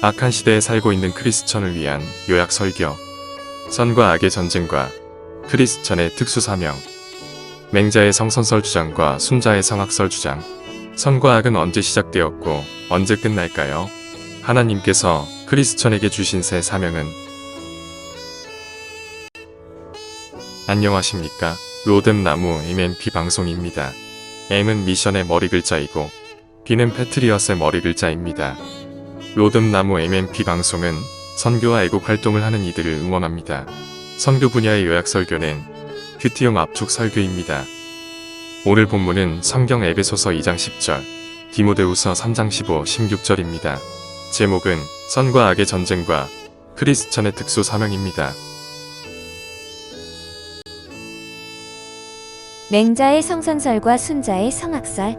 악한 시대에 살고 있는 크리스천을 위한 요약 설교. 선과 악의 전쟁과 크리스천의 특수 사명. 맹자의 성선설 주장과 순자의 성악설 주장. 선과 악은 언제 시작되었고 언제 끝날까요? 하나님께서 크리스천에게 주신 새 사명은? 안녕하십니까? 로뎀나무 MNP 방송입니다. M은 미션의 머리 글자이고 P는 패트리엇의 머리 글자입니다. 로뎀나무 MNP 방송은 선교와 애국 활동을 하는 이들을 응원합니다. 선교 분야의 요약 설교는 큐티용 압축 설교입니다. 오늘 본문은 성경 에베소서 2장 10절, 디모데후서 3장 15, 16절입니다. 제목은 선과 악의 전쟁과 크리스천의 특수 사명입니다. 맹자의 성선설과 순자의 성악설.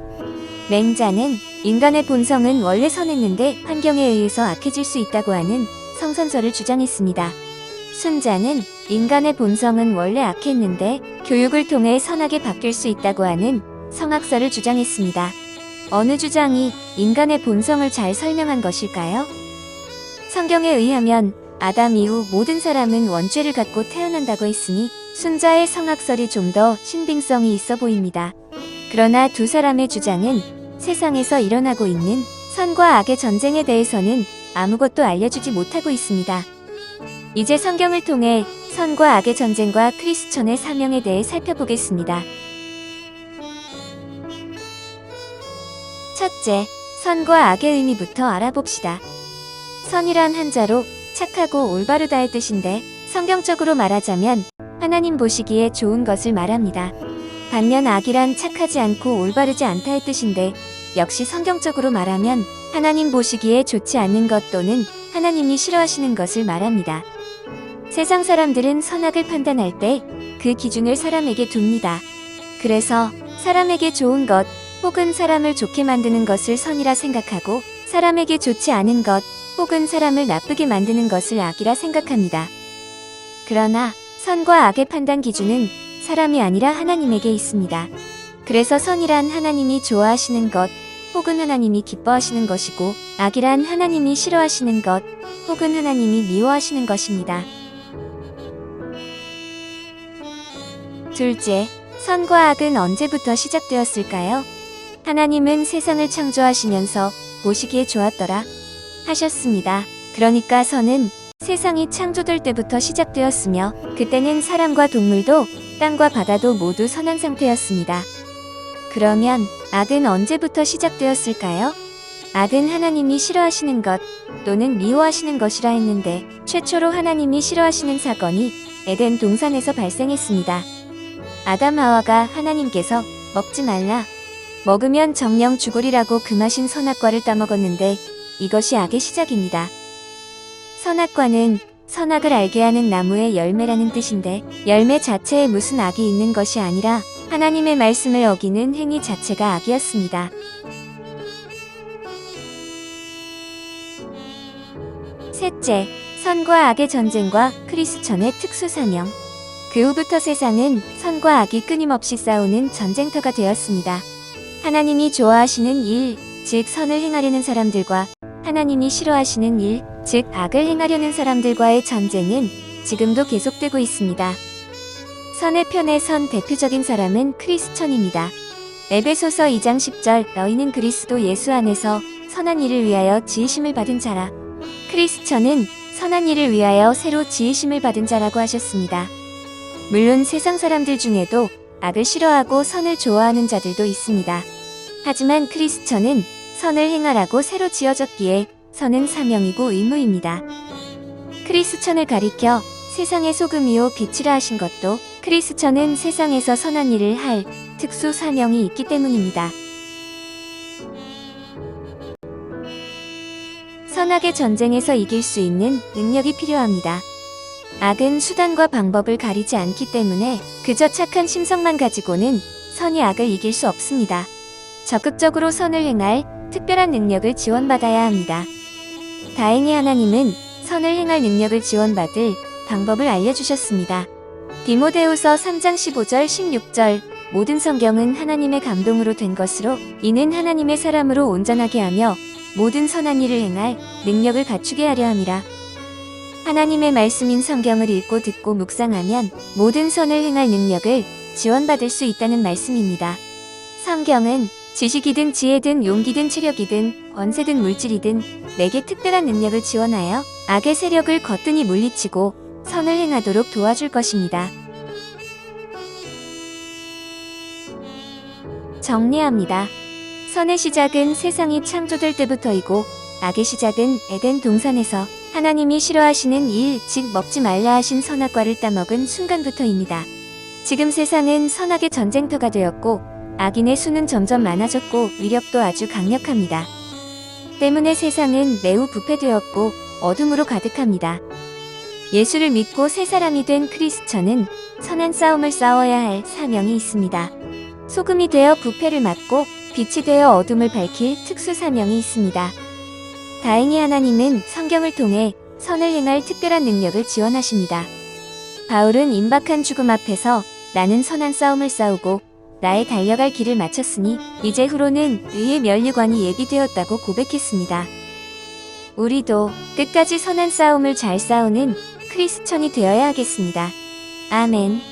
맹자는 인간의 본성은 원래 선했는데 환경에 의해서 악해질 수 있다고 하는 성선설을 주장했습니다. 순자는 인간의 본성은 원래 악했는데 교육을 통해 선하게 바뀔 수 있다고 하는 성악설을 주장했습니다. 어느 주장이 인간의 본성을 잘 설명한 것일까요? 성경에 의하면 아담 이후 모든 사람은 원죄를 갖고 태어난다고 했으니 순자의 성악설이 좀 더 신빙성이 있어 보입니다. 그러나 두 사람의 주장은 세상에서 일어나고 있는 선과 악의 전쟁에 대해서는 아무것도 알려주지 못하고 있습니다. 이제 성경을 통해 선과 악의 전쟁과 크리스천의 사명에 대해 살펴보겠습니다. 첫째, 선과 악의 의미부터 알아봅시다. 선이란 한자로 착하고 올바르다의 뜻인데 성경적으로 말하자면 하나님 보시기에 좋은 것을 말합니다. 반면 악이란 착하지 않고 올바르지 않다의 뜻인데 역시 성경적으로 말하면 하나님 보시기에 좋지 않는 것 또는 하나님이 싫어하시는 것을 말합니다. 세상 사람들은 선악을 판단할 때 그 기준을 사람에게 둡니다. 그래서 사람에게 좋은 것 혹은 사람을 좋게 만드는 것을 선이라 생각하고 사람에게 좋지 않은 것 혹은 사람을 나쁘게 만드는 것을 악이라 생각합니다. 그러나 선과 악의 판단 기준은 사람이 아니라 하나님에게 있습니다. 그래서 선이란 하나님이 좋아하시는 것 혹은 하나님이 기뻐하시는 것이고 악이란 하나님이 싫어하시는 것 혹은 하나님이 미워하시는 것입니다. 둘째, 선과 악은 언제부터 시작되었을까요? 하나님은 세상을 창조하시면서 보시기에 좋았더라 하셨습니다. 그러니까 선은 세상이 창조될 때부터 시작되었으며 그때는 사람과 동물도 땅과 바다도 모두 선한 상태였습니다. 그러면 악은 언제부터 시작되었을까요? 악은 하나님이 싫어하시는 것 또는 미워하시는 것이라 했는데 최초로 하나님이 싫어하시는 사건이 에덴 동산에서 발생했습니다. 아담 하와가 하나님께서 먹지 말라, 먹으면 정령 죽으리라고 금하신 선악과를 따먹었는데 이것이 악의 시작입니다. 선악과는 선악을 알게 하는 나무의 열매라는 뜻인데 열매 자체에 무슨 악이 있는 것이 아니라 하나님의 말씀을 어기는 행위 자체가 악이었습니다. 셋째, 선과 악의 전쟁과 크리스천의 특수 사명. 그 후부터 세상은 선과 악이 끊임없이 싸우는 전쟁터가 되었습니다. 하나님이 좋아하시는 일, 즉 선을 행하려는 사람들과 하나님이 싫어하시는 일, 즉 악을 행하려는 사람들과의 전쟁은 지금도 계속되고 있습니다. 선의 편에 선 대표적인 사람은 크리스천입니다. 에베소서 2장 10절 너희는 그리스도 예수 안에서 선한 일을 위하여 지으심을 받은 자라. 크리스천은 선한 일을 위하여 새로 지으심을 받은 자라고 하셨습니다. 물론 세상 사람들 중에도 악을 싫어하고 선을 좋아하는 자들도 있습니다. 하지만 크리스천은 선을 행하라고 새로 지어졌기에 선은 사명이고 의무입니다. 크리스천을 가리켜 세상의 소금이요 빛이라 하신 것도 크리스천은 세상에서 선한 일을 할 특수 사명이 있기 때문입니다. 선악의 전쟁에서 이길 수 있는 능력이 필요합니다. 악은 수단과 방법을 가리지 않기 때문에 그저 착한 심성만 가지고는 선이 악을 이길 수 없습니다. 적극적으로 선을 행할 특별한 능력을 지원받아야 합니다. 다행히 하나님은 선을 행할 능력을 지원받을 방법을 알려주셨습니다. 디모데후서 3장 15절 16절 모든 성경은 하나님의 감동으로 된 것으로 이는 하나님의 사람으로 온전하게 하며 모든 선한 일을 행할 능력을 갖추게 하려 함이라. 하나님의 말씀인 성경을 읽고 듣고 묵상하면 모든 선을 행할 능력을 지원받을 수 있다는 말씀입니다. 성경은 지식이든 지혜든 용기든 체력이든 권세든 물질이든 내게 특별한 능력을 지원하여 악의 세력을 거뜬히 물리치고 선을 행하도록 도와줄 것입니다. 정리합니다. 선의 시작은 세상이 창조될 때부터이고 악의 시작은 에덴 동산에서 하나님이 싫어하시는 일, 즉 먹지 말라 하신 선악과를 따먹은 순간부터입니다. 지금 세상은 선악의 전쟁터가 되었고 악인의 수는 점점 많아졌고 위력도 아주 강력합니다. 때문에 세상은 매우 부패되었고 어둠으로 가득합니다. 예수를 믿고 새 사람이 된 크리스천은 선한 싸움을 싸워야 할 사명이 있습니다. 소금이 되어 부패를 막고 빛이 되어 어둠을 밝힐 특수 사명이 있습니다. 다행히 하나님은 성경을 통해 선을 행할 특별한 능력을 지원하십니다. 바울은 임박한 죽음 앞에서 나는 선한 싸움을 싸우고 나의 달려갈 길을 마쳤으니 이제 후로는 의의 면류관이 예비되었다고 고백했습니다. 우리도 끝까지 선한 싸움을 잘 싸우는 크리스천이 되어야 하겠습니다. 아멘.